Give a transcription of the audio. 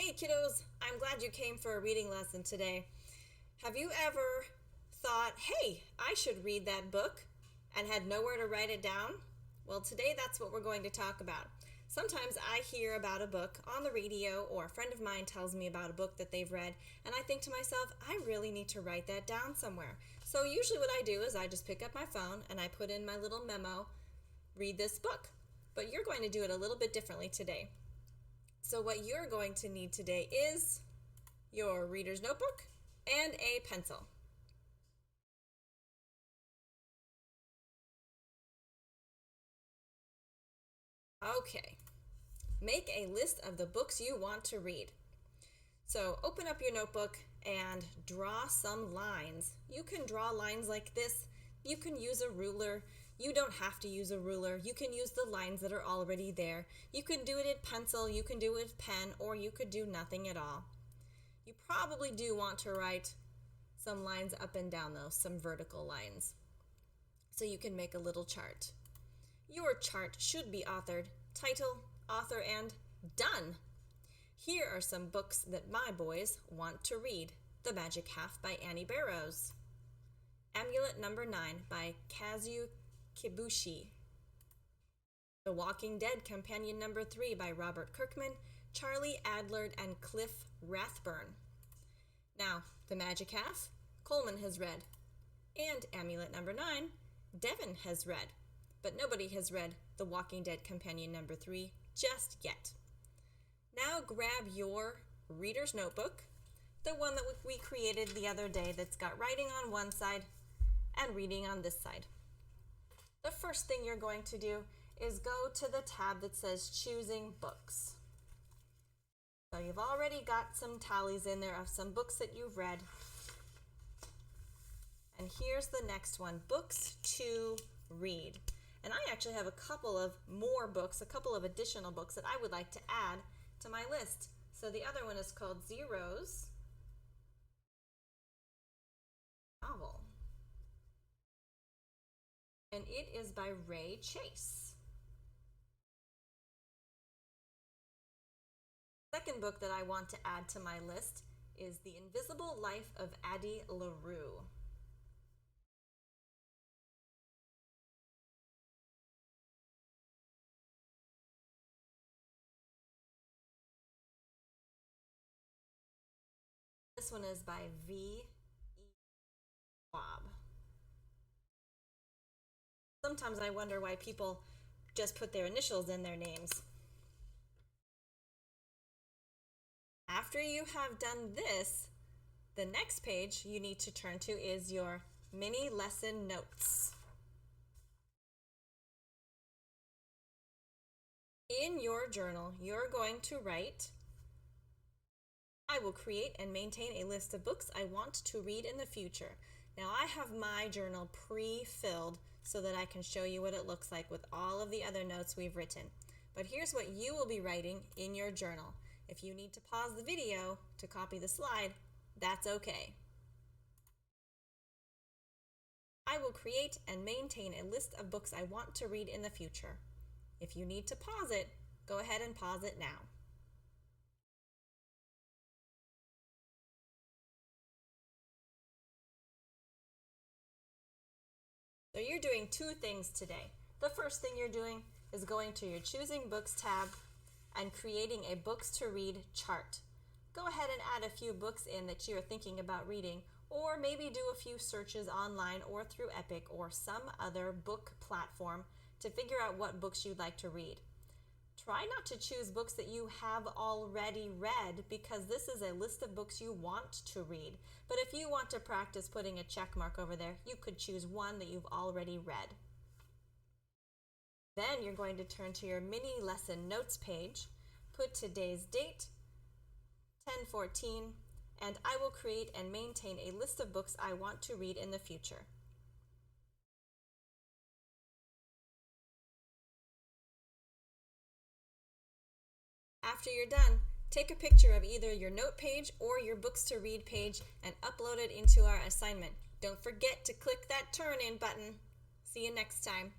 Hey kiddos, I'm glad you came for a reading lesson today. Have you ever thought, hey, I should read that book and had nowhere to write it down? Well, today that's what we're going to talk about. Sometimes I hear about a book on the radio or a friend of mine tells me about a book that they've read and I think to myself, I really need to write that down somewhere. So usually what I do is I just pick up my phone and I put in my little memo, read this book. But you're going to do it a little bit differently today. So what you're going to need today is your reader's notebook and a pencil. Okay, make a list of the books you want to read. So open up your notebook and draw some lines. You can draw lines like this. You can use a ruler. You don't have to use a ruler. You can use the lines that are already there. You can do it in pencil, you can do it with pen, or you could do nothing at all. You probably do want to write some lines up and down though, some vertical lines. So you can make a little chart. Your chart should be authored, title, author, and done. Here are some books that my boys want to read. The Magic Half by Annie Barrows. Amulet Number 9 by Kazuo Kibuishi. The Walking Dead Companion Number 3 by Robert Kirkman, Charlie Adlard, and Cliff Rathburn. Now, The Magic Half, Coleman has read. And Amulet Number 9, Devin has read. But nobody has read The Walking Dead Companion Number 3 just yet. Now grab your reader's notebook, the one that we created the other day that's got writing on one side and reading on this side. The first thing you're going to do is go to the tab that says Choosing Books. So you've already got some tallies in there of some books that you've read. And here's the next one, Books to Read. And I actually have a couple of more books, a couple of additional books that I would like to add to my list. So the other one is called Zero's Novel. And it is by Ray Chase. Second book that I want to add to my list is The Invisible Life of Addie LaRue. This one is by V. E. Schwab. Sometimes I wonder why people just put their initials in their names. After you have done this, the next page you need to turn to is your mini lesson notes. In your journal, you're going to write, I will create and maintain a list of books I want to read in the future. Now I have my journal pre-filled so that I can show you what it looks like with all of the other notes we've written. But here's what you will be writing in your journal. If you need to pause the video to copy the slide, that's okay. I will create and maintain a list of books I want to read in the future. If you need to pause it, go ahead and pause it now. So you're doing two things today. The first thing you're doing is going to your Choosing Books tab and creating a books to read chart. Go ahead and add a few books in that you're thinking about reading, or maybe do a few searches online or through Epic or some other book platform to figure out what books you'd like to read. Try not to choose books that you have already read because this is a list of books you want to read. But if you want to practice putting a check mark over there, you could choose one that you've already read. Then you're going to turn to your mini lesson notes page, put today's date, 10/14, and I will create and maintain a list of books I want to read in the future. After you're done, take a picture of either your note page or your books to read page and upload it into our assignment. Don't forget to click that turn in button. See you next time.